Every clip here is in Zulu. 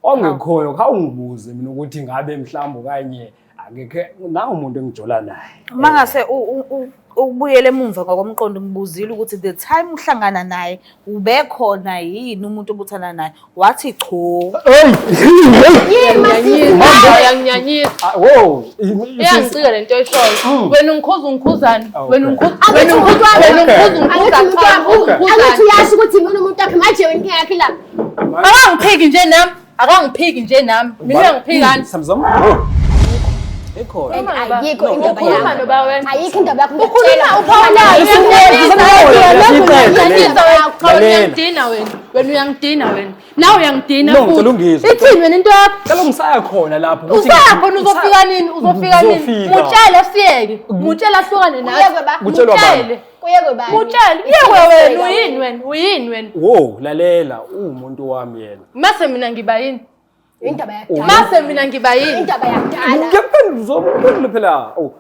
ongekhoyo khawungibuze mina ukuthi ngabe mhlawumbe kanye angeke nawo umuntu engijola naye. Mangase ubuyele emuva ngokomqondo ngibuzile ukuthi the time uhlangana naye ubekhona yini umuntu obuthana naye wathi cho. Yanginyanyisa. Wo. Iyangicika lento eshoyo. Wena ungikhuzani? Wena Angathi uyazi ukuthi mina umuntu wakhe manje wena yakhe la. Akangiphiki nje nami. Mina uyangiphikani? Samzam. Ekhona. Ayikho indaba yakho. Ayikho indaba yakho. Ukhuluma uyangidina wena. Nawe uyangidina No, ngicela ungizwe. Ithini wena into yakho? Cela ngisaya khona lapho. Usaya khona uzofika nini? Mutshela siyeke. Mutshela hlukane nawe. Kutshelwa Kuyekwe bani? Mutshela. Yekwe wena. Uyini wena? Wo, lalela umuntu wami yena. Mase mina ngiba yini? Indaba yakudala. Mase mina ngiba yini? Indaba yakudala. Ngiyaphendula uzobona phela. Oh.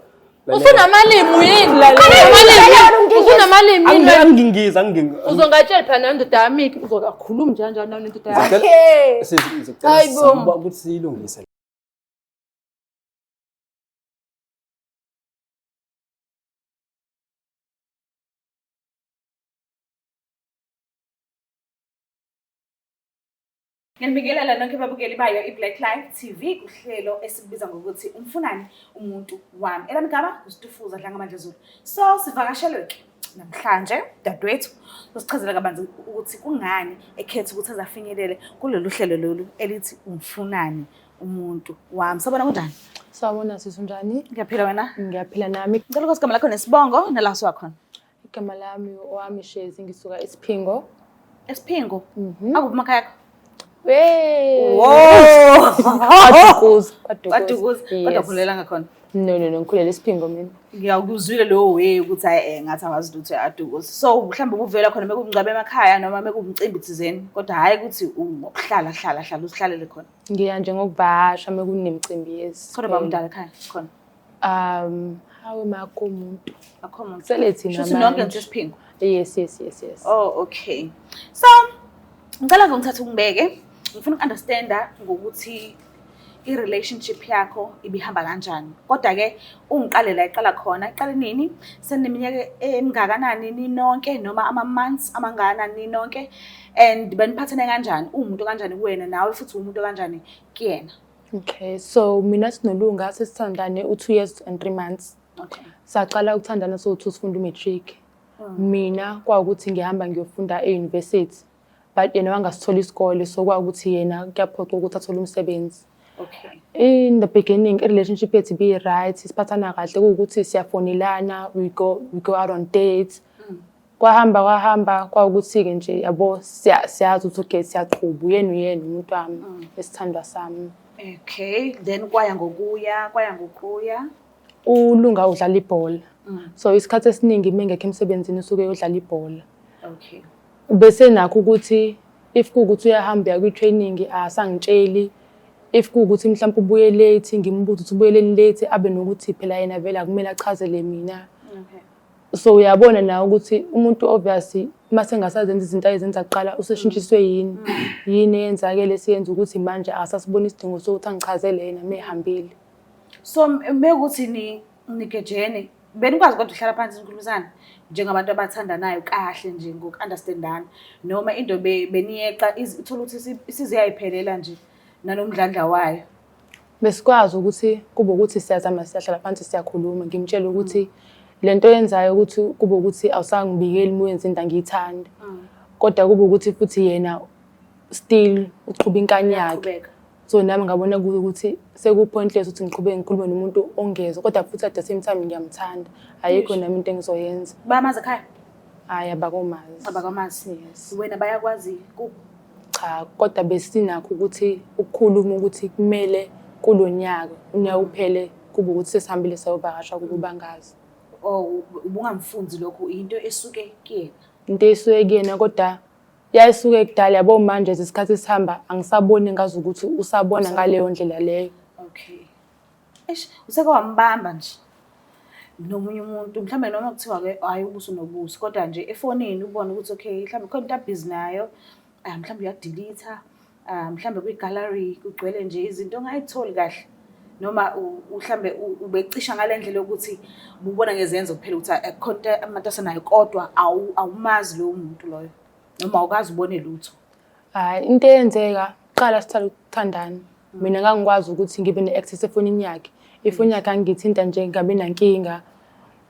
Usunamalimi uyini lalela? Usunamalimi yini? Angingiza Uzongatshela phela nayo indoda yami uzokakhuluma njalo nayo indoda yami. Sizicela ukuthi siyilungise. Ngiyanibingelela nonke ababukeli bayo iBlack Life TV kuhlelo esibiza ngokuthi umfunani umuntu wami. Elami igama uSitufuza Dlanga Mandla Zulu. So sivakashelwe namhlanje dadwethu usichazela kabanzi ukuthi kungani ekhetha ukuthi azafinyelele kulolu hlelo lolu elithi umfunani umuntu wami. Sabona kunjani? Sawubona sisi unjani? Ngiyaphila wena? Ngiyaphila nami. Ngicela ukuthi igama lakho nesibongo nala siwakhona. Igama lami wami Shezi ngisuka eSiphingo. Esiphingo? Akuphi emakhaya akho? Kwadukuza. Kwadukuza. Kodwa ukhulela ngakhona. No, ngikhulela eSiphingo mina. Ngiyakuzwile lo way ukuthi hayi ngathi awazi ukuthi adukuza. So mhlawumbe ubuvela khona mekungcabe emakhaya noma mekungcimbi thizeni kodwa hayi ukuthi ngokuhlala usihlalele khona. Ngiya nje ngokuvasha mekunemicimbi yesi. Kodwa bamdala ekhaya khona. Hawe makho umuntu. Akho umuntu. Selethi Shuthi nonke nje Siphingo. Yes. Oh, okay. So ngicela ngithathe ungibeke. Ngifuna ukunderstanda ngokuthi i-relationship yakho ibihamba kanjani. Kodwa ke ungiqale la iqala khona. Iqale nini? Seneminyaka emingakanani ninonke noma ama-months amangana ninonke and beniphathene kanjani? Umuntu kanjani kuwena nawe futhi umuntu kanjani kuyena? Okay, so mina sinolunga sesithandane u2 years and 3 months. Okay. Saqala ukuthandana so2 sifunda umatric. Mina kwaukuthi ngihamba ngiyofunda e-university. But yena wangasithola isikole so kwaukuthi yena kuyaphoqa ukuthi athole umsebenzi. Okay. In the beginning, a relationship yethu be right, siphathana kahle ukuthi siyafonelana, we go out on dates. Kwahamba kwaukuthi ke nje yabo siyazi ukuthi okay siyaqhuba uyena umuntu wami esithandwa sami. Okay, then kwaya ngokuya. Ulunga udlala ibhola. So isikhathi esiningi mengekho emsebenzini usuke udlala ibhola. Okay. Bese nakho ukuthi if kuukuthi uyahamba kwi training asangitsheli if kuukuthi mhlawumbe ubuye late ngimbuza ukuthi ubuyeleni late abe nokuthi phela yena vela kumele achazele mina. Okay. So uyabona na ukuthi umuntu obviously mase ngasazenza izinto ayezenza kuqala useshintshiswe yini eyenzakele siyenza ukuthi manje asasibona isidingo sokuthi angichazele yena mehambile. So mekuthi nikejene benikwazi kodwa uhlala phansi nikhulumizana njengabantu abathandanayo kahle nje ngokunderstandana noma into beniyeqa ithola ukuthi isiziyayiphelela nje nanomdlandla wayo. Besikwazi ukuthi kube ukuthi siyazama siyahlala phansi siyakhuluma ngimtshela ukuthi lento yenzayo ukuthi kube ukuthi awusangibikeli muyenza into angiyithanda. Kodwa kube ukuthi futhi yena still uqhubha inkani yakhe. So nami ngabona ukuthi sekupointless ukuthi ngikhulume nomuntu ongezwe kodwa futhi at the same time ngiyamthanda. Ayikho nami into engizoyenza. Bayamazi ekhaya? Hayi abakomazi. Abakomazi. Yes. Wena bayakwazi cha kodwa besinakho ukuthi ukukhuluma ukuthi kumele kulonyaka unyaka uphele kube ukuthi sesihambile sayovakasha kuba bangazi. Oh ubungamfunzi lokho into esuke kuyena. Into esuke kuyena kodwa yayisuke kudala yabo manje isikhathi esihamba angisaboni ngazi ukuthi usabona ngaleyo ndlela leyo. Okay. Useke wambamba nje. Nomunye umuntu mhlambe noma kuthiwa ke hayi ubuso nobuso kodwa nje efonini ubona ukuthi okay mhlambe khona into abhizi nayo mhlambe uyadelete mhlambe kwi-gallery kugcwele nje izinto ongayitholi kahle noma mhlambe ubecisha ngalendlela ukuthi ubona ngezenzo kuphela ukuthi akhonto amantombazane kodwa awumazi lo muntu loyo noma awukazi ubone lutho. Hayi into eyenzeka qala sithatha ukuthandana. Mina ngangikwazi ukuthi ngibe ne-access efonini yakhe. Ifoni yakhe angithinta nje ngabe nankinga.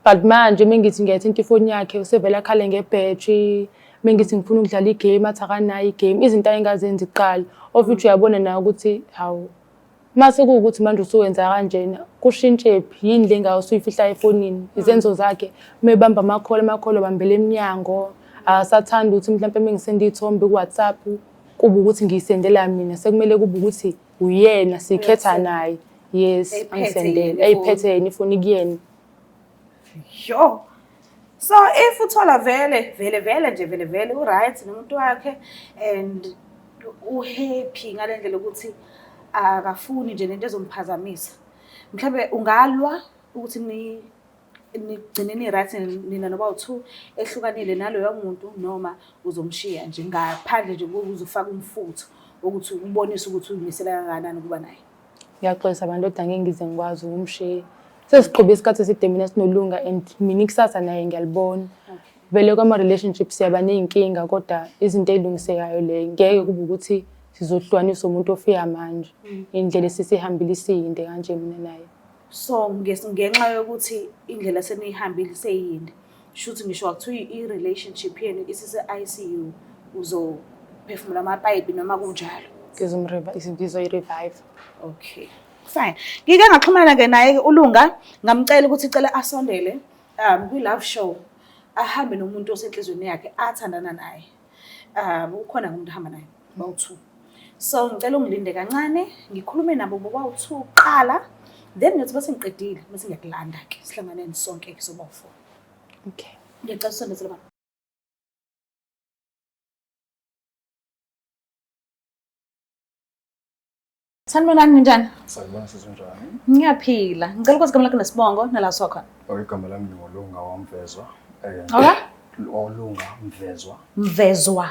But manje mengithi ngiyathinta ifoni yakhe usevela khale ngebattery. Mengithi ngifuna ukudlala igame athi akanayo igame. Izinto ayingazenzi iqala. Of which uyabona na ukuthi hawu mase kuukuthi manje usuwenza kanjena kushintshe phi yini lengawo usuyifihla efonini izenzo zakhe mebamba amakholo bambele eminyango asathanda ukuthi mhlawumbe mengisenda ithombe ku WhatsApp kuba ukuthi ngiyisendela mina sekumele kuba ukuthi uyena sikhetha naye yes angisendela ayiphethe ifoni kuyena. Yo. So if uthola vele u right nomuntu wakhe and uhappy ngalendlela ukuthi akafuni nje lento ezomphazamisa. Mhlawumbe ungalwa ukuthi nigcine ni right nina noba u2 ehlukanile naloyo muntu noma uzomshiya nje ngaphandle nje ukuzofaka umfutho ukuthi ubonise ukuthi uyimisela kangakanani kuba naye. Ngiyaxolisa abantu kodwa ngeke ngize ngikwazi ukumshiya. Sesiqhubhe isikhathi eside mina sinolunga and mina ikusasa naye ngiyalibona. Vele kwama relationships siyaba nezinkinga kodwa izinto ezilungisekayo le ngeke kube ukuthi sizohlukanisa umuntu ofika manje indlela esisihambile isiyinde kanje mina naye. So ngenxa yokuthi indlela senihambile seyinde shothi ngisho akuthiwa i-relationship yenu isise ICU uzophefumula amapipe noma kunjalo Ngizoyi-revive. Okay fine. Ngike ngaxhumana ke naye uLunga ngamcela ukuthi icela asondele kwi love show ahambe nomuntu osenhlizweni yakhe athandana naye. Ukhona umuntu ahamba naye bawu2. So ngicela ungilinde kancane ngikhulume nabo bobawu2 qala then ngithi bese ngiqedile bese ngiyakulanda ke sihlanganene sonke kuzoba4. Okay. Ngicela usondezele baba. Sanibonani ninjani? Sawubona sizonjani? Ngiyaphila. Ngicela ukwazi igama lakho nesibongo nala sokhona. Igama lami ngolunga wamvezwa. Olunga Mvezwa.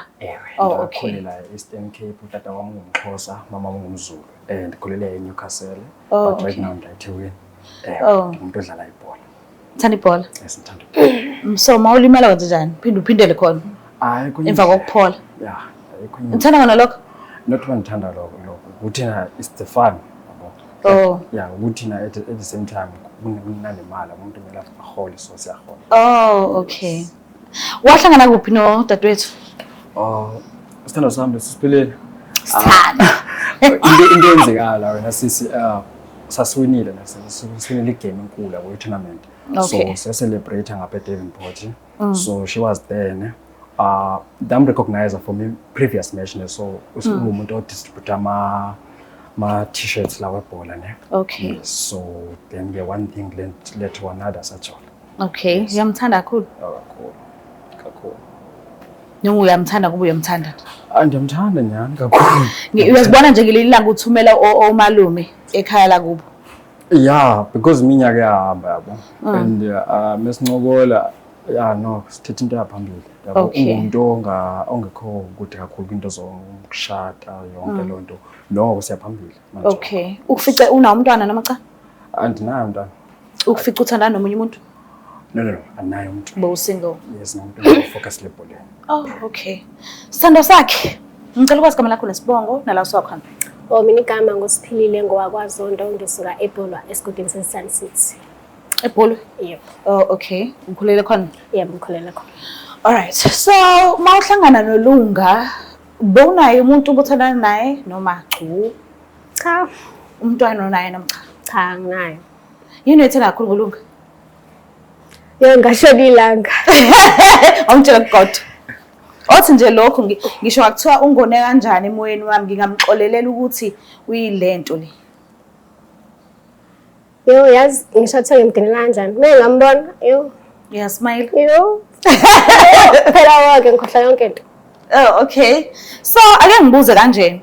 Oh okay. Ngikholela Eastern Cape utata wami ngumXhosa mama ngumZulu ndikhulele eNewcastle but right now eThekwini. Umuntu odlala ibhola. Thanda ibhola? Yes ngithanda ibhola. So mawulimala kanjani? Uphindele khona. Hayi emva kokuphola. Yeah, ayikho. Ngithanda ngona lokho? Not one ngithanda lokho. Ukuthina is the fun. Oh. Yeah, ukuthina at the same time kunanemali umuntu kumele ahole so siyahola. Oh, okay. Wahlangana kuphi no dadwethu? Sithando sami sisiphelele. Sithanda. Into enzekala wena sisi sasiwinile nasisiwinile igame enkulu ku tournament. So celebrate ngapha eDevonport. So she was there ne. Them recognizer for me previous match so umuntu o distribute ma t-shirts lawa bhola ne. Okay. Yes, so then the one thing led to another such all. Okay, uyamthanda kakhulu. Kakhulu. Noma uyamthanda kuba uyamthanda. Ngiyamthanda nyani kakhulu. Uyazibona nje ngelilanga uthumela omalume ekhaya la kubo. Yeah, because minyaka yahamba yabo. And mesincokola no sithethe into yaphambili. Yabo umuntu ongekho ukuthi kakhulu into zokushada yonke lonto. No siyaphambili manje. Okay. Ukufice una umntwana noma cha? Andinayo umntwana. Ukufica uthandana nomunye umuntu? No, anayo umuntu. Bo single. Yes, nomuntu focus lebholeni. Oh, okay. Sithando sakhe. Ngicela ukwazi igama lakho nesibongo nala sokhona. Mina igama ngosiphilile ngowakwaZondo ngisuka eBholwa esigodini seSun City. eBholwe? Yep. Oh, okay. Ngikhulele khona? Yebo, ngikhulele khona. Alright. So, mawuhlangana noLunga, bonayo umuntu obothandana naye noma chu? Cha. Umntwana naye noma cha? Cha, nginayo. Yini ethela kakhulu ngoLunga? Ngasho ilanga. Awungitshela kodwa. Othi nje lokho ngisho akuthiwa ungone kanjani emoyeni wami ngingamxolelela ukuthi uyilento le. Yazi ngisho ukuthi ngimgcine kanjani. Mina ngambona, Smile. Phela wonke ngikhohlwa yonke into. Oh, okay. So, ake ngibuze kanje.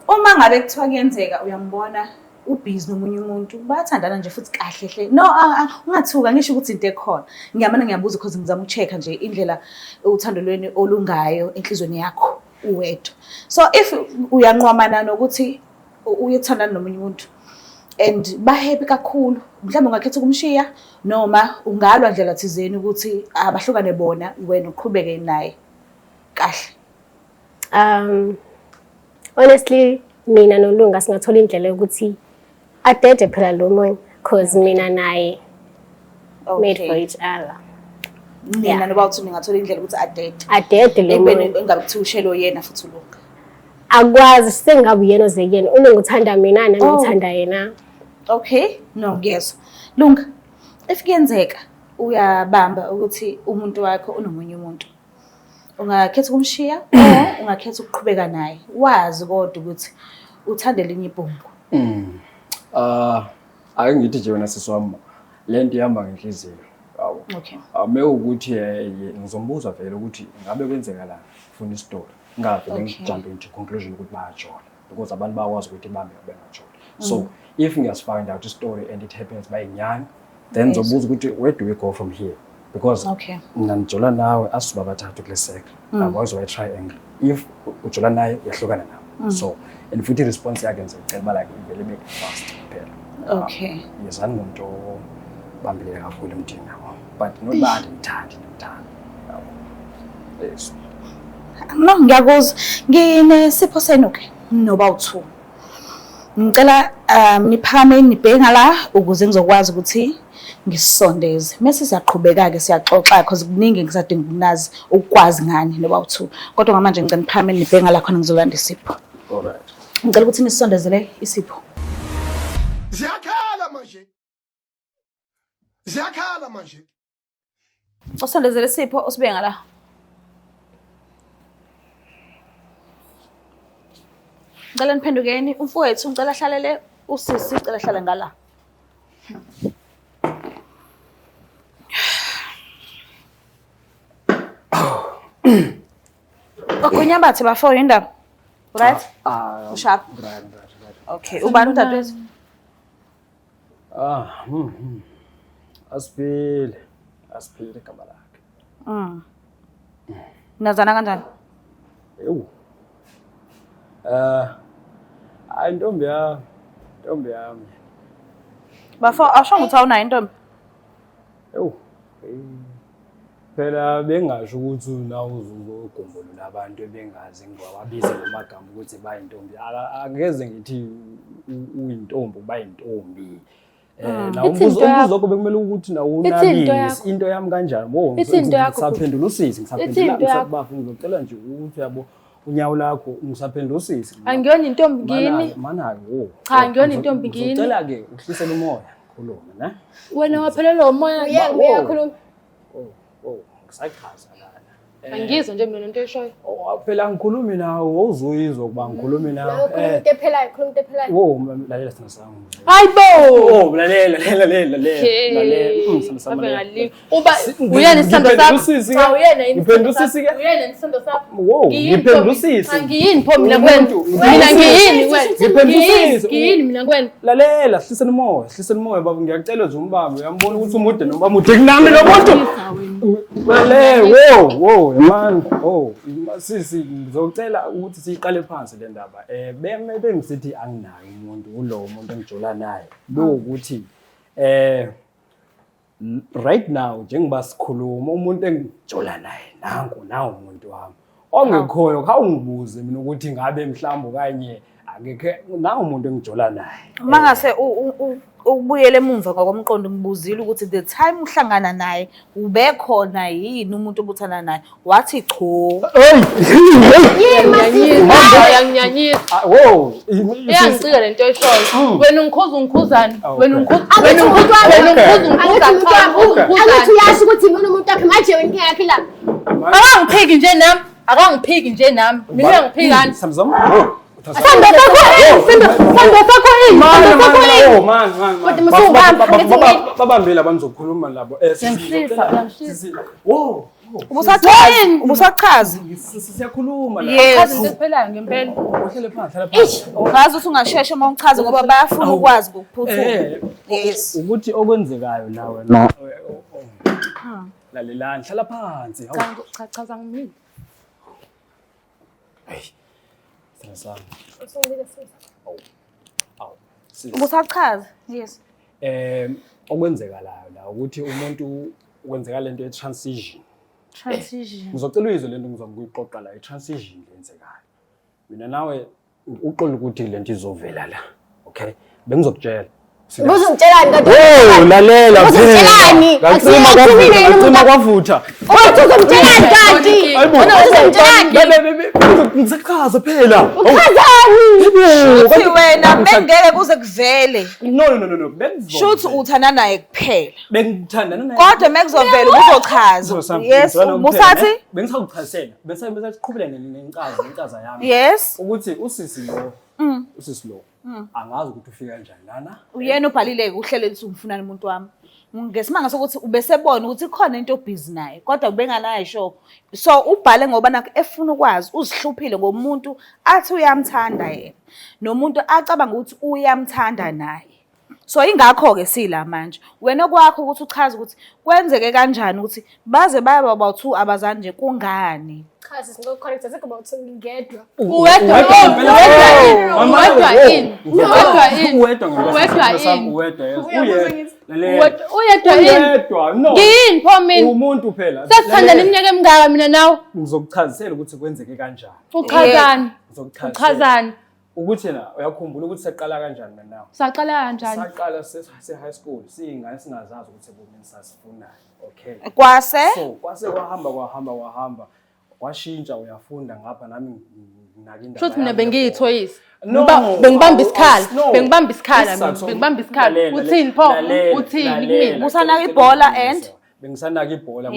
Uma ngabe kuthiwa kuyenzeka uyambona ubhizi nomunye umuntu bathandana nje futhi kahle hle. No, ungathuka ngisho ukuthi into ekhona. Ngiyamana ngiyabuza because ngizama ukuchecka nje indlela uthando lweni olungayo enhlizweni yakho. uwedwa. So if uyanqwamana nokuthi uyethandana nomunye umuntu and bahappy kakhulu, mhlawumbe ungakhetha ukumshiya noma ungalwa ndlela thizeni ukuthi abahlukane bona wena uqhubeke naye kahle. Honestly, mina noLunga singathola indlela yokuthi adede phela lo moya because mina naye made for each other. Mina noba uthi ningathola indlela ukuthi Adede lo moya. Engabe kuthi ushelo yena futhi uLunga. Akwazi sengabe uyena ozekuyena. Uma ngithanda mina nami ngithanda yena. Okay, no, ngiyezwa. Lunga, if kuyenzeka uyabamba ukuthi umuntu wakho unomunye umuntu, ungakhetha ukumshiya or ungakhetha ukuqhubeka naye, wazi kodwa ukuthi uthanda elinye ibhungu. Ake ngithi nje wena siswami lento ihamba ngenhliziyo. Okay. Mewukuthi ngizombuza vele ukuthi ngabe kwenzeka la ufuna istory. Ngavele ngijump into conclusion ukuthi bayajona because abantu bayakwazi ukuthi bambe bengajona. So if ngiyasifind out a story and it happens by inyanga, then ngizobuza ukuthi where do we go from here? Because mina ngijola nawe asiba bathathu kule circle. Abakwazi wa triangle. If ujola naye uyahlukana nawe. So and futhi response yakhe ngicela ba like vele make it fast phela. Okay. Yezani umuntu bambile kakhulu emntini yabo. But nobody ngithandi. Yes. No, ngiyakuzwa. Nginesipho senu ke noba u2. Ngicela niphakame nibheka la ukuze ngizokwazi ukuthi ngisondeze. Mase siyaqhubeka ke siyaxoxa because kuningi ngisadinga ukunazi ukwazi ngani noba u2. Kodwa ngamanje ngicela niphakame nibheka la khona ngizolanda isipho. Alright. Ngicela ukuthi nisondezele isipho. Ziyakhala manje. Usondezele isipho usibeke ngala. Ngicela niphendukeni umfowethu ngicela hlalele usisi ngicela hlala ngala. Okunyambathe bafowethu indaba. Right? Ushap. Right. Okay, ubani udadewethu? Asphile igama lakhe. Nazana kanjani? Ewu. Hayi ntombi yami. Bafo asho ukuthi awunayo intombi. Ewu. Phela bengasho ukuthi nawo uzogombolola abantu ebengazi ngiwabize ngamagama ukuthi bayintombi. Angeze ngithi uyintombi bayintombi. Na umbuzo lokho bekumele ukuthi nawo unabisi into yami kanjani bo ngisaphendula usisi ngisaphendula ngizocela nje ukuthi yabo unyawo lakho ngisaphendula usisi angiyona intombi ngini mana wo cha angiyona intombi ngini ngicela ke uhlisele umoya khuluma ne wena waphelela umoya uyakhuluma ngisachaza lana angizwa nje mina into eshoyo phela ngikhulumi nawe awuzoyizwa kuba ngikhulumi nawe khuluma into ephelayo wo lalela sina sangu hayibo lalela uba uyena isithando sakho cha uyena ngiphendula usisi ke uyena isithando sakho wo ngiphendula usisi ngiyini pho mina kwena mina ngiyini wena ngiyini mina kwena lalela hliseni umoya baba ngiyacela nje umbambe uyambona ukuthi umude noma mude kunami lo muntu wo man sisi ngizocela ukuthi siqale phansi le ndaba bengisithi anginayo umuntu kulowo muntu engijola naye lokuthi right now njengoba sikhuluma umuntu engijola naye nawo umuntu wami ongekhoyo khawungibuze mina ukuthi ngabe mhlawumbe kanye angeke nawo umuntu engijola naye Mangase ubuyele emuva ngokomqondo ngibuzile ukuthi the time uhlangana naye ubekhona yini umuntu obuthana naye wathi cho yanginyanyisa iyangicika lento eshoyo wena ungikhuzani wena angathi uyasho ukuthi mina umuntu wakhe manje wena yakhe la akangiphiki nje nami mina ngiphikani samzam babambela banizokhuluma labo ubusachaza siyakhuluma phelayo ngempela uhlele phansi ungazi ukuthi ungasheshe uma uchaze ngoba bayafuna ukwazi ngokuphuthuma yes ukuthi okwenzekayo nawe lalelani hlala phansi chaza ngimini Hey. Sasami. Ubusachaza. Yes. Okwenzekalayo la ukuthi umuntu kwenzeka lento ye-transition. Transition. Ngizocela uyizwe lento ngizokuyiqoqa la i-transition lenzekayo. Mina nawe uqola ukuthi lento izovela la. Okay? Bengizokutshela. Uzongitshelani kanti? Oh, lalela phela. Uzongitshelani? Ngicima kwavutha. Uzongitshelani kanti? Uzongitshelani? Ngisachaza phela. Uchazani? Uthi wena bengeke kuze kuvele. No. Shuthi uthanda naye kuphela. Bengithandana naye. Kodwa mekuzovela uzochaza. Yes, ubusathi? Bengisakuchazela. Besasiqhubela nencaza yami. Yes. Ukuthi usisi lo angazi ukuthi ufika kanjani lana. Uyena ubhalile uhlelo lithi umfunana umuntu wami. Ngesimanga sokuthi ubesebona ukuthi khona into busy naye kodwa ubenganayo show. So ubhale ngoba nakho efuna ukwazi uzihluphile ngomuntu athi uyamthanda yena. Nomuntu acabanga ukuthi uyamthanda naye. So ingakho ke sila manje. Wena kwakho ukuthi uchaze ukuthi kwenzeke kanjani ukuthi baze baye about abazani nje kungani. Chaza singoconnect asekuba uthi ngedwa. Yini pho mina? Umuntu phela. Sasithandana iminyaka emingaka mina nawe. Ngizokuchazisela ukuthi kwenzeke kanjani. Uchazani? Uchazani? Ukuthi na uyakhumbula ukuthi saqala kanjani nawe? Saqala kanjani? Saqala se-high school singane singazazi ukuthi ebomini sasifunayo. Okay. Kwase? So kwase kwahamba. Washintsha uyafunda ngapha nami nginakindaba. Futhi mina bengiyithoyisa. No. Bengibamba isikhala. Uthini pho? Uthini kimi? Usanaka ibhola and bengisanaka ibhola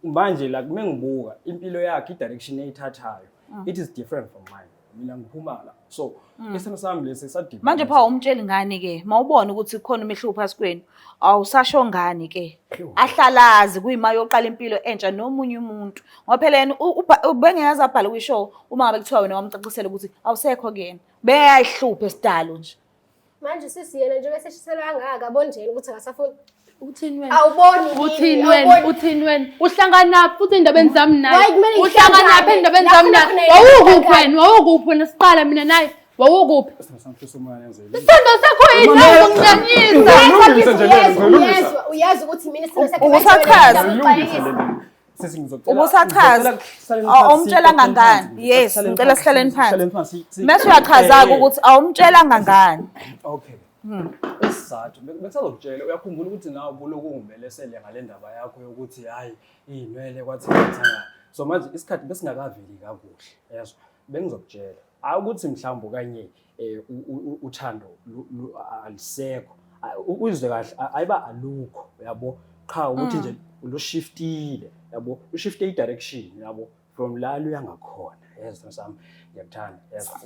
manje la kumengibuka impilo yakhe i-direction eyithathayo it is different from mine. Mina ngiphuma la. So isimo sami lesi sadibana. Manje pha umtsheli ngani ke? Mawubona ukuthi khona imehluko phasi kwenu. Awusasho ngani ke? Ahlalazi kuyima yoqala impilo entsha nomunye umuntu. Ngoba phela yena ubengeyazi abhala kwishow uma ngabe kuthiwa wena wamcacisela ukuthi awusekho kuyena. Beyayihluphe esidalo nje. Manje sisiyena nje bese shisela kangaka abonjeni ukuthi ngasafuni. Uthini wena? Awuboni. Uthini wena? Uhlangana futhi endabeni zami naye. Why kumele Uhlangana endabeni zami naye. Wawukuphi wena siqala mina naye. Wawukuphi? Isithando sakho yini nawe unginyanyisa? Uyazi ukuthi mina isithando sakho Ubusachaza. Awumtshela ngangani? Yes, ngicela sihlaleni phansi. Mase uyachaza ukuthi awumtshela ngangani. Okay. Isizathu bengisazokutshela uyakhumbula ukuthi nawe ubuloku ungibelesele ngale ndaba yakho yokuthi hayi inwele kwathi ngithanga. So manje isikhathi besingakaveli kakuhle. Yezwa bengizokutshela ukuthi mhlawumbe kanye uthando alisekho uzwe kahle ayiba alukho yabo cha ukuthi nje uloshiftile yabo ushifte i-direction yabo from la uyangakhona yezwa sami ngiyakuthanda yezwa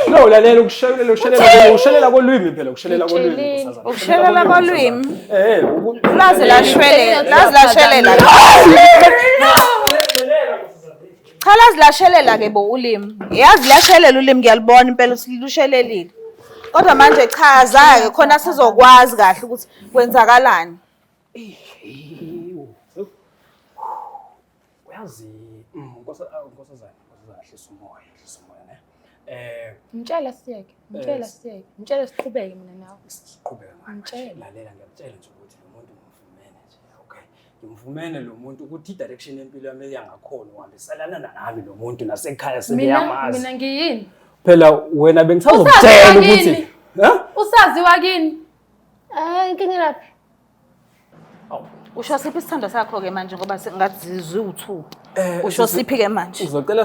no lalela ukushelela kolwimi phela ukushelela kolwimi ukushelela kolwimi lazi lashelela cha lazi lashelela ke bo ulimi yazi lashelela ulimi ngiyalibona impela usilushelelile kodwa manje chaza ke khona sizokwazi kahle ukuthi kwenzakalani uyazi nkosazana hlisa umoya ne Ngitshela siyeke ngitshela siqhubeke mina nawe siqhubeke manje lalela ngiyakutshela nje ukuthi lo muntu ngimvumene nje okay ngimvumene lo muntu ukuthi i-direction yempilo yami yangakhona uhambiselana nami lo muntu nasekhaya sebeyamazi mina ngiyini phela wena bengisazokutshela ukuthi usaziwa kini inkinga laphi usho siphi isithando sakho ke manje ngoba singazizwe u2 usho siphi ke manje ngizocela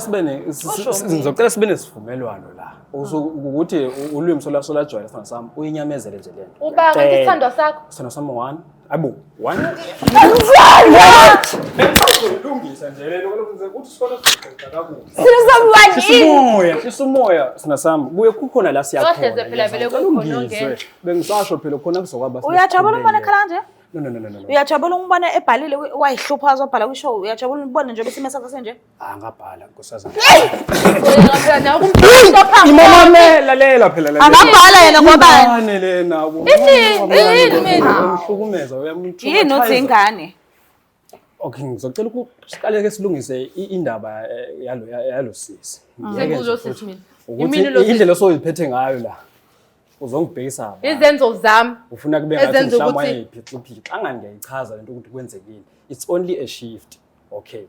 sibe nesivumelwano la ukuthi ulwimi solajwayela sithando sami uyinyamezele nje lento uba kanti isithando sakho sithando sami 1 ayibo 1 Lungisa nje lento ukuthi sikole siqhaqha kakuhle sisumoya sina sami kuye kukhona la siyakhona kodwa phela vele kukhona ongena bengisasho phela khona kuzokwaba uyajabula umbone khala nje no uyajabula umbone ebhalile wayihlupha azobhala kwishow uyajabula umbone nje besime sakho senje ngabhala nkosazana imama lalela phela angabhala yena ngoba lena yini uthi ingane Okay, ngizocela ukuqale ke silungise indaba yalo sisi. Sekuzo sisi mina. Ukuthi indlela osoyiphethe ngayo la. Uzongibhekisa ba. Izenzo zami. Ufuna kube ngathi mhlawumbe wayephixi. Xa ngiyayichaza lento ukuthi kwenzekile. It's only a shift. Okay.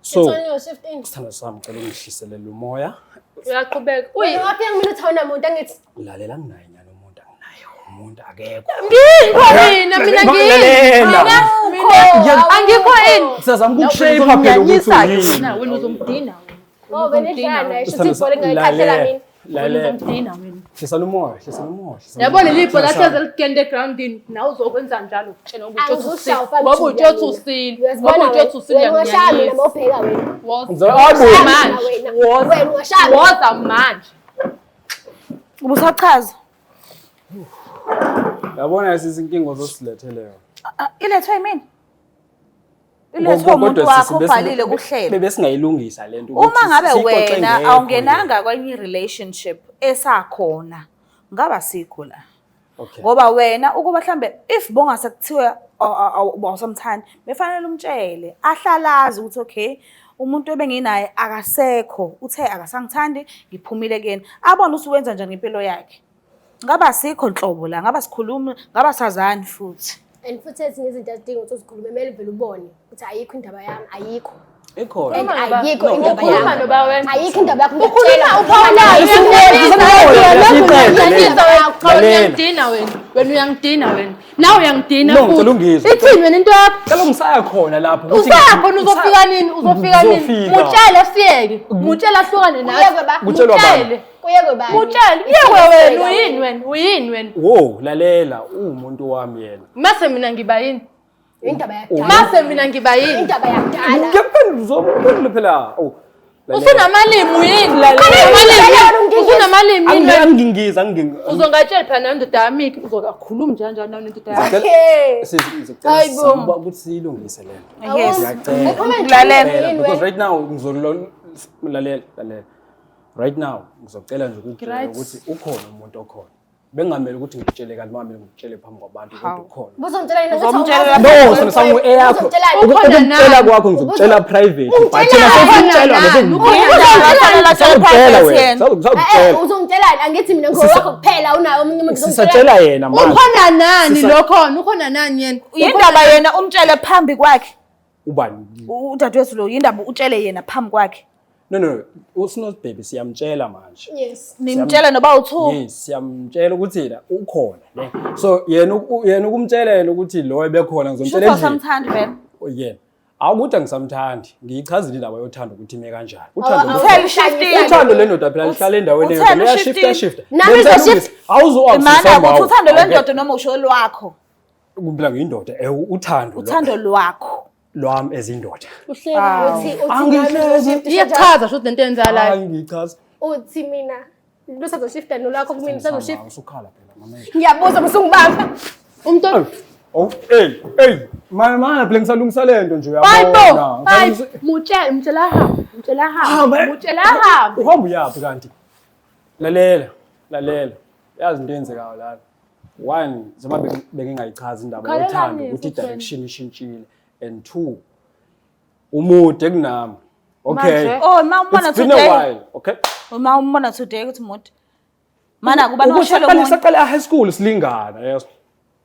So It's only a shift in. sithando sami ngicela ungihliselele umoya. Uyaqhubeka. Uyaphi mina uthona umuntu angithi Lalela nginaye nyana umuntu anginayo. Umuntu akekho. Angikho ini. Sizama ukushape phela ukuthi uyini. Wena uzomdina. oh benidlana isho ibhola engayikhathela mina. Lalela. Hlisela umoya. Yabona lipho lahleze ligende egroundini nawe uzokwenza njalo ukutshela ukuthi ngoba utshothi usile. Ngoba utshothi usile Washaya mina mawubheka wena. Wena Washaya. woza manje. Ubusachaza. Yabona izinkingo zosiletheleyo. Ilethwe yimini. Ilethwe umuntu wakho obhalile kuhlelo. Bebe singayilungisa lento Uma ngabe wena awungenanga kwenye relationship esakhona, ngaba sikho la. Okay. Ngoba wena ukuba mhlambe if bongase kuthiwa awusamthandi, befanele umtshele, ahlalazi ukuthi okay, umuntu ebenginaye akasekho, uthe akasangithandi, ngiphumile kuyena. Abona usuwenza njani impilo yakhe. Ngaba sikho nhlobo la, ngaba sikhuluma, ngaba sazani futhi. And futhi ezinye izinto azidinga ukuthi uzikhulume kumele vele ubone ukuthi ayikho indaba yami ayikho. Ikhona. Ayikho indaba yami. Noba wena. Ayikho indaba yakho Ukhuluma uyangidina wena. Wena uyangidina wena. Nawe uyangidina No, futhi. ngicela ungizwe. Ithini wena into yakho? Kaloku ngisaya khona lapho Usakhona uzofika nini? Uzofika nini? Uzofika. Mutshele siyeke. Mutshele ahlukane nathi. Kutshelwa bani? Kuyekwe bani? Mutshele. Yekwe wena uyini wena? Uyini wena? Wo, lalela umuntu wami yena. Mase mina ngiba yini? Indaba yakudala. Mase mina ngiba yini? Indaba yakudala. Ngiyaphendula uzophendula phela. Oh. Usunamalimi uyini? Usunamalimi yini? Angingiza Uzongatshela phela nendoda yami uzokakhuluma njalo nawe nendoda yami. Ngicela samba ukuthi silungise lento. Yes. Ngiyacela because right now ngizolalela. Right now ngizocela nje ukuthi ukhona umuntu okhona. Bengamele ukuthi ngitshele kanti mama ngikutshele phambi kwabantu ukuthi ukhona. Uzomtshela yena Uzomtshela No, sona sangu eyakho. Ukutshela kwakho ngizokutshela private. But thina sesitshela ngizokutshela. Uzongitshela angithi mina ngowakho kuphela unayo omunye umuntu Sisatshela yena manje. Ukhona nani lokhona? Ukhona nani yena? Yindaba yena umtshele phambi kwakhe. Ubani? Udadewethu lo yindaba utshele yena phambi kwakhe. No. Usinot baby siyamtshela manje. Yes. Nimtshele noba uthu. Yes, siyamtshela ukuthi la ukhona, ne. So yena ukumtshela yena ukuthi lo ebekhona ngizomtshela Shutha samthandi vele. Yena. Awukuthi angisamthandi. Ngiyichazile indaba yothando ukuthi ime kanjani. Uthela shifting. Uthando lendoda phela lihlala endaweni Uthela shifta. Nami ngizoshift. Awuzowazi Mana uthando lwendoda noma usho lwakho. kuphela ngiyindoda uthando Uthando lwakho. lwami ezindoda. Uhleka uthi Iyachaza futhi lento eyenzalayo. Angichaza. uthi mina lusazoshifta nolakho kumina sazoshifta. Usukhala phela mama. Ngiyabuza musungibamba. Umuntu Oh, mana phela ngisalungisa lento nje Hayibo. uyabona. Mutshela hamba. Uhamba uyaphi kanti? Lalela. Yazi into eyenzekayo la. One, njengoba bengingayichaza indaba yothando ukuthi direction ishintshile, and two, umude kunami. Okay. Oh, mawubona It's been a today. while, okay? Uma umbona today ukuthi mude. Mana kuba noshelo umuntu. Saqala high school silingana, yes.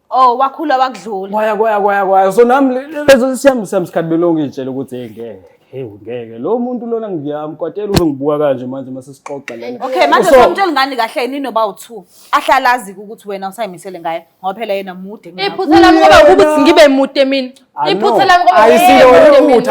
Oh, wakhula wakudlula. Kwaya. So nami lezo siyamsikhathi belonke ngitshela ukuthi ngeke. Lo muntu lona ngiyamkwatela uzongibuka kanje manje mase sixoxa la. Okay, manje somtshela ngani kahle yini noba u2. Ahlalazi ukuthi wena usayimisele ngaye ngoba phela yena mude. Iphutha lami ngoba ukuthi ngibe mude mina. Iphutha lami ngoba ayisilo umuthi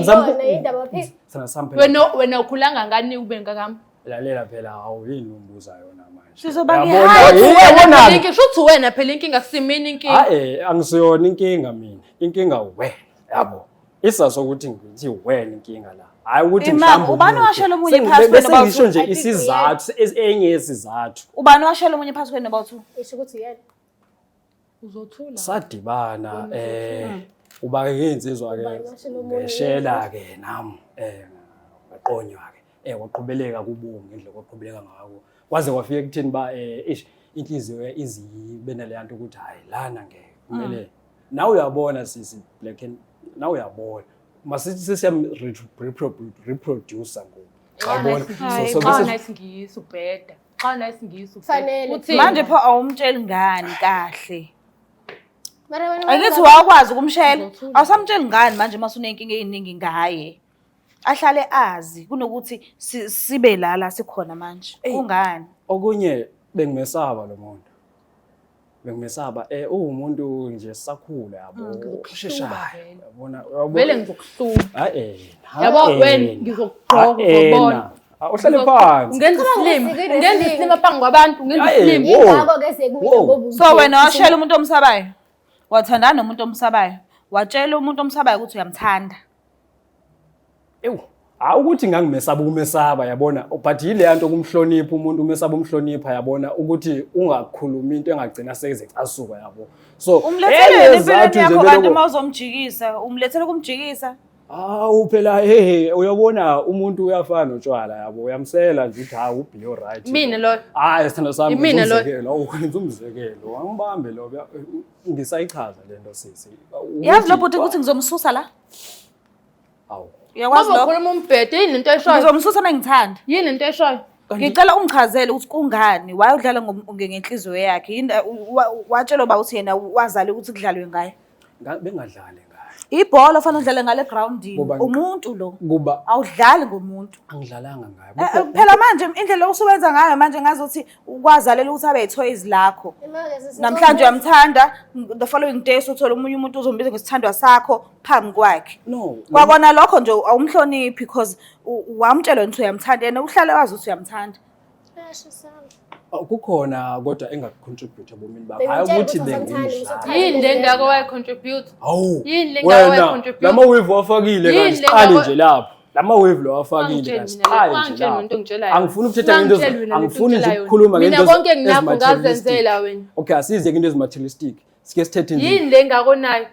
Yona indaba phi? sana samphela. wena ukhulanga ngani ube ngakami? Lalela phela awuyini umbuza yona manje. Sizoba Yabona. Inkinga shothi wena phela inkinga kusimini inkinga. Angisiyona inkinga mina. Inkinga yabo. Isaso ukuthi ngithi wena inkinga la. Hayi ukuthi mhlawumbe ubani washela omunye phasi bese kwena ngisho nje isizathu enye yesizathu. Ubani washela omunye phasi kwena about 2. Isho ukuthi yena. Uzothula. Sadibana uba ke insizwa ke ngeshela ke nami waqonywa ke waqhubeleka kubomi ngendlela kwaqhubeleka ngako kwaze kwafika ekutheni ba inhliziyo izibe naleyanto ukuthi hayi lana ngeke kumele nawe uyabona sisi black and nawe uyabona masithi sesiyam reproducer ngoku yabona Xa nayisingiyisa ubheda. Xa nayisingiyisa Fanele. Manje pho awumtsheli ngani kahle. Mara wena Angithi wakwazi ukumshela. Awusamtsheli ngani manje mase unenkinga eziningi ngaye. Ahlale azi kunokuthi sibe la sikhona manje. Kungani? okunye bengimesaba lo muntu bengimesaba uwumuntu nje sakhula yabo usheshayo yabona vele ngizokuhluma. Yabo yabo wena ngizokugqoka uzobona. uhlale phansi Ungenza islim. Ungenza islim aphansi kwabantu. Ungenza islim. ingako ke sekumina ngoba So wena washela umuntu omsabayo. Wathandana nomuntu omsabayo. Watshela umuntu omsabayo ukuthi uyamthanda. ukuthi ngangimesaba ukumesaba yabona but yile nto kumhlonipha umuntu umesaba umhlonipha yabona ukuthi ungakhuluma into engagcina seze asuka yabo so Umlethele impilo yakho kanti mawuzomjikisa, umlethele kumjikisa. phela uyabona umuntu uyafana notshwala yabo uyamsela nje uthi ubhe right Mina lo. sithanda sami Imina lo. ukwenza umzekelo angibambe lo ngisayichaza lento sisi Yazi lo bhuti ukuthi ngizomsusa la. awu Uyakwazi Ngoba lokho? ukhuluma umbhede yini into eshoyo? Ngizomsusa mangithanda. Yini into eshoyo? Ngicela ungichazele ukuthi kungani wayodlala ngenhliziyo yakhe. Watshela uba uthi yena wazali ukuthi kudlalwe ngaye. bengadlali ngayo Ibhola fanele udlale ngale groundini. Ngoba- Umuntu lo. kuba Awudlali ngomuntu. angidlalanga ngayo Phela manje indlela osubenza ngayo manje ngazothi ukwazalela ukuthi abe toys lakho. Namhlanje uyamthanda, the following day usuthola umunye umuntu uzombiza ngesithandwa sakho phambi kwakhe. no Kwakona lokho nje awumhloniphi because wamtshela ukuthi uyamthanda yena uhlale wazi ukuthi uyamthanda. kukhona kodwa engakucontribute ebomini bakho Bengitshela hayi ukuthi ukuthi usamthanda, bengidlala Yini le ngako wayicontribute? awu Yini le ngako wayicontribute? lama wave wafakile Yini kanti le siqale ngako- nje lapho lama wave lo wafakile Ungangitsheli kanti mina, siqale nje ungangitsheli lapho into ongitshelayo. angifuni ukuthetha ngento Ungangitsheli wena angifuni into nje ongitshelayo. ukukhuluma ngento Mina konke ngingakho ngazenzela wena. okay asize into ezimaterialistic sike sithethe nje Yini le ngako nayo?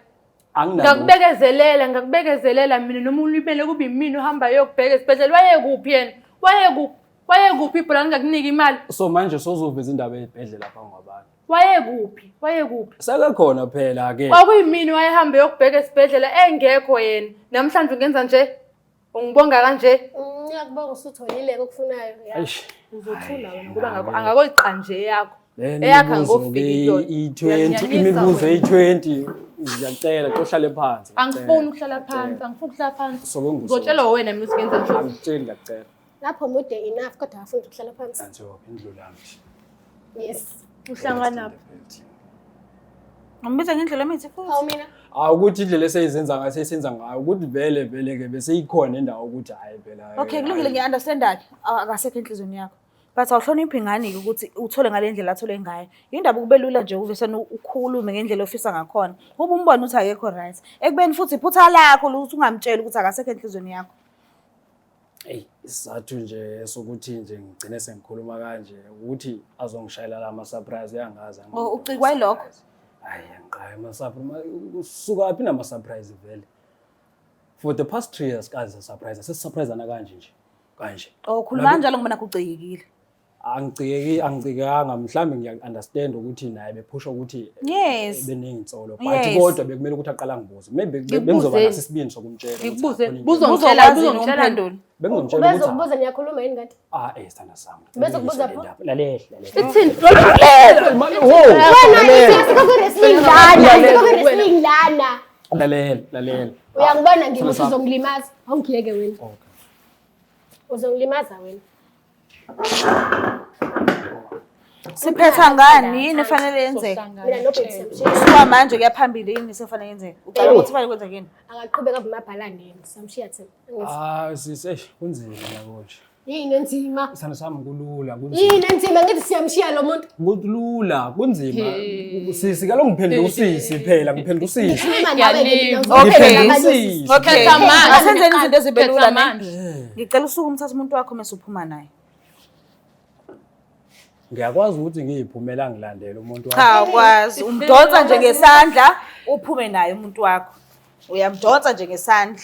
anginalo Ngakubekezelela mina noma ulibele kube yimini uhamba yokubheka esibhedlela wayekuphi yena? Wayekuphi ibhola ngingakunika imali? so manje sozoveza indaba ezibhedlela lapha ngabantu Wayekuphi? sekakhona phela ke Kwakuyimini wayehamba yokubheka esibhedlela engekho yena. Namhlanje ungenza nje. Ungibonga kanje. ngiyakubonga usutholile okufunayo Eish. Uzothula wena ngoba angakoyiqanje yakho. Eyakha ngofiki kuyona. i20 imibuzo i20 ngiyacela uhlale phansi Angifuni ukuhlala phansi. Sokunguso. Ngizotshela wena mina usigenza nje. angitsheli ngiyacela lapho mude enough kodwa afuna ukuhlala phansi anzo indlu lami yes Uhlangana. Ngimbiza ngendlela emithi futhi. awu mina ukuthi indlela eseyizenza ngayo seyisenza ngayo ukuthi vele ke bese ikhona indawo ukuthi hayi phela Okay, kulungile ngiunderstand akasekho enhlizweni yakho. But awuhloniphi ingane ukuthi uthole ngalendlela athole ngayo. Indaba kubelula nje uvesena ukhulume ngendlela ofisa ngakhona. Ube umbona ukuthi akekho right. Ekubeni futhi iphutha lakho ukuthi ungamtsheli ukuthi akasekho enhlizweni yakho. isizathu nje sokuthi nje ngigcine sengikhuluma kanje ukuthi azongishayela la surprise yangazi Ucikwa lokho. hayi ngiqhaye surprise usuka phi nama surprise vele for the past 3 years kaze surprise sesisurpriseana kanje Ukhuluma kanjalo ngoba nakucikile. angicikanga mhlambe ngiya-understand ukuthi naye bephusha ukuthi Yes. beney'nsolo but Yes. kodwa bekumele ukuthi aqala ngibuze maybe bengizoba naso isibindi sokumtshela ukuthi Ngikubuze, akhona into. buzongitshela umphendula. Bengizomtshela ukuthi ubezokubuza niyakhuluma yini kade sithanda sami Bezokubuza pho? lalela Ithini? lalela uyangibona ngimuthi uzongilimaza awungiyeke wena uzongilimaza wena Siphetha ngani yini efanele yenzeke? mina nobheki siyamshiya Kusuka manje kuya phambili yini sefanele yenzeke? Ucela ukuthi fanele kwenzeke yini? angaqhubeka kumabhalane yena siyamshiya thina sise kunzima nakonje yini enzima isithanda sami kulula kunzima yini enzima ngithi siyamshiya lo muntu kulula kunzima sisi kaloku ngiphendula usisi phela ngiphendula usisi Khuluma nawe ke, Okay. Usisi. Okay. Phetha manje. Asenzeni izinto ezibelula Phetha ne. manje. Ngicela usuke umthatha umuntu wakho mase uphuma naye. ngiyakwazi ukuthi ngiyiphumela ngilandele umuntu Cha kwazi umdonsa nje ngesandla uphume naye umuntu wakho. Uyamdonsa nje ngesandla.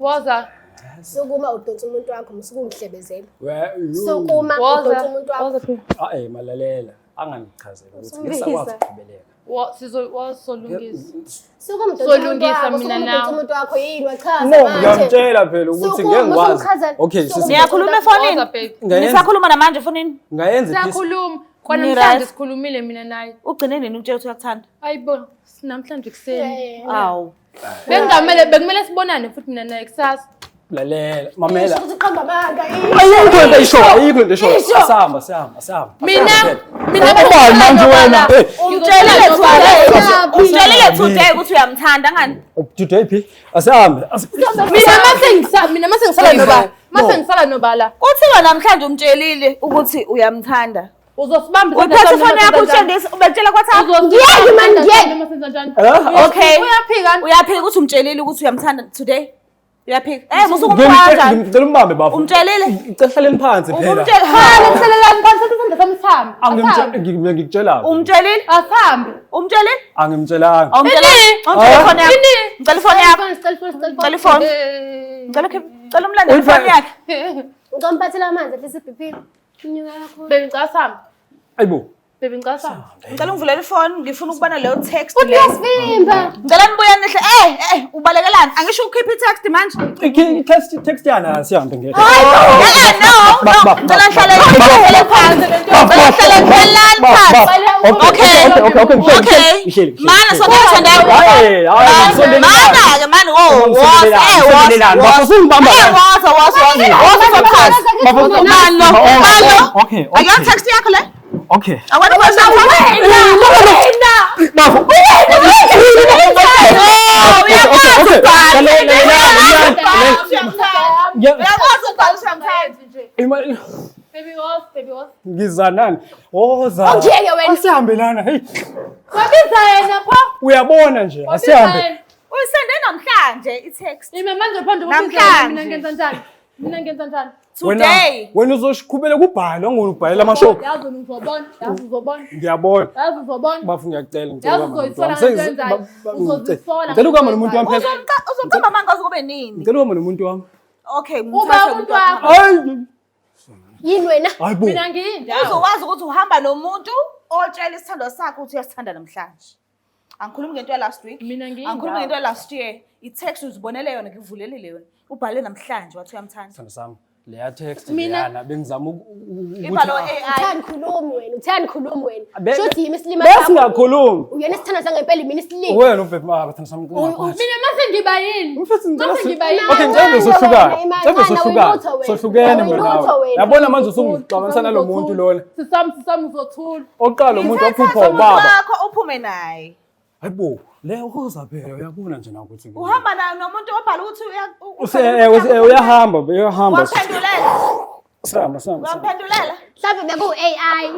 Woza. sukuma udonsa umuntu wakho msukungihlebezela wakho sukuma udonsa umuntu wakho Woza. malalela angangichazela ukuthi Usumbisa. ngisakwazi ukuqhubeleka Solungisa. Solungisa mina nawe. umuntu wakho yini wachaza No, ngiyamtshela phela ukuthi ngeke ngikwazi. Okay, Niyakhuluma efonini? Nisakhuluma namanje efonini? ngayenza Siyakhuluma. Namhlanje sikhulumile mina naye. Ugcine nini ukutshela ukuthi uyakuthanda? Ayibo, namhlanje kuseni. Awu. Bekumele sibonane futhi mina naye kusasa. lalela mamela ukuthi qamba amanga ayikho into esho asihamba Mina ubani manje wena Umtshelile today ukuthi uyamthanda ngani? today phi asihambe mina mase ngisala nobala. Kuthiwa namhlanje umtshelile ukuthi uyamthanda. Uzosibamba Uphethe phone yakho utshengisa ubetshela kwathi okay. Uyaphika ukuthi umtshelile ukuthi uyamthanda today. Uyaphika. Musukumphanda. ngicela umbambe bafo. Umtshelile? Hlaleni phansi phela. Umtshelelani phansi ukuthi samthamba. Ngikutshela. Umtshelile? Asambe. Umtshelile? Angimtshelanga. Ngicela ifone yakho. Ngicela ifone. Ngicela umlando ifone yakhe. Ngizomphathela amanzi athi sibhiphi. Inyuka yakho. Bengicasamba. Ayibo. Bengicasamba. Ngicela ungivulele ifone ngifuna ukubona leyo text le. Uyasivimba. Ngicela nibuye nihle ubalekelani angisho ukhipha i-text manje. Text yana sihambe ngeke. No. Ngicela nihlale phansi. Ngicela nihlale phansi. Okay. Mana sondela ndawo. Mana ke mani Okay. Ayona text yakho le? Okay. Awona kwasa Baby was. Ngizanani? Woza. Ongiyeke wena. Asihambelana. Hey. Wabiza yena pha. Uyabona nje, asihambe. Uyisende namhlanje i-text. Ime manje phandle ukuthi mina ngenza njani? Mina ngenza njani? Today. Wena uzoshikubela kubhala ngokubhalela amashow. Yazi uzobona. Ngiyabona. Yazi uzobona. Bafu ngiyacela Yazi uzoyisola kanjani? Uzozisola. Ngicela ukuhamba nomuntu wami phela. Uzoqamba manga kube nini? Ngicela ukuhamba nomuntu wami. Okay, Uba umuntu wakho. Hayi. Yini wena? Hayibo. Mina nginjalo. Uzowazi ukuthi uhamba nomuntu otshela isithando sakho ukuthi uyasithanda namhlanje. Angikhulumi ngento ya last week. Mina nginjalo. Angikhulumi ngento ya last year. I-text uzibonele yona ngivulelile yona. Ubhale namhlanje wathi uyamthanda. Sithando sami. Leya text Mina- leyana bengizama Ibhalo AI. Uthani khulumi wena. Be- Shothi yimi isilima Bese ngiyakhuluma. Uyena isithanda sangempela yimi isilima. Wena ubhebhe bathanda sami ngakwazi. Mina mase ngiba yini? Mfethu Mase ngiba yini? Okay, ngicela sohlukana. Imali, Ngicela sohlukana. wena, wena. Sohlukene Wena, mina nawe. wena. Yabona manje usungixabanisa nalomuntu lona. Sisami uzothula. Oqala umuntu Ithatha waphupha somuntu ubaba. wakho uphume naye. Hayibo, le uza phela uyabona nje na ukuthi. Uhamba naye nomuntu obhala ukuthi uyahamba. Waphendulela. Samba. Wamphendulela. Mhlawumbe beku AI.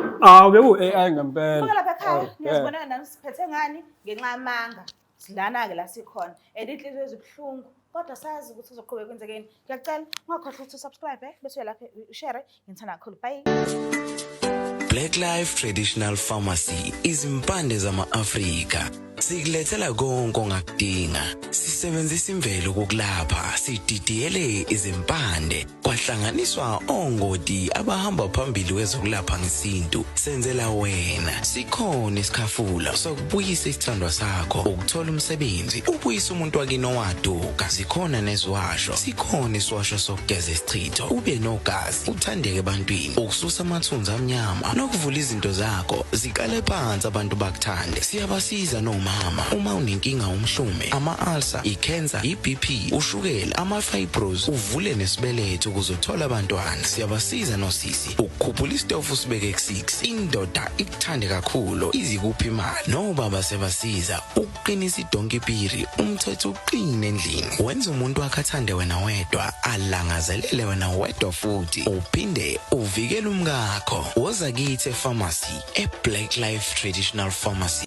Beku AI ngempela. Buka lapha ekhaya. Ngiyazibonela nami siphethe ngani ngenxa yamanga. Sidlana ke la sikhona. Inhliziyo ezibuhlungu. Kodwa sazi ukuthi uzoqhubeka kwenzekeni. Ngiyacela ungakhohlwa ukuthi subscribe bese uyalapha share. Ngithanda kakhulu. Bye. Black Life Traditional Pharmacy izimpande zama-Afrika. Sikulethela konke ongakudinga. Sisebenzisa imvelo kokulapha, sididiyele izimpande, kwahlanganiswa ongoti abahamba phambili kwezokulapha ngesintu. Senzela wena. Sikhona isikhafula sokubuyisa isithandwa sakho, ukuthola umsebenzi, ubuyisa umuntu wakini owaduka. Sikhona neziwasho. Sikhona isiwasho sokugeza isichitho, ube nogazi, uthandeke ebantwini, ukususa amathunzi amnyama, nokuvula izinto zakho zikale phansi abantu bakuthande. Siyabasiza nomama uma unenkinga umhlume, ama-ulcer, i-cancer, i-BP, ushukela, ama-fibros, uvule nesibeletho ukuzothola abantwana. Siyabasiza nosisi ukukhuphula isitofu usibeke ku-6, indoda ikuthande kakhulu izikuphi imali. Nobaba sebasiza ukuqinisa idonkipiri, umthetho uqine endlini, wenza umuntu wakhe athande wena wedwa, alangazelele wena wedwa futhi uphinde uvikele umkakho. Woza kithi e-pharmacy, e-Black Life Traditional Pharmacy.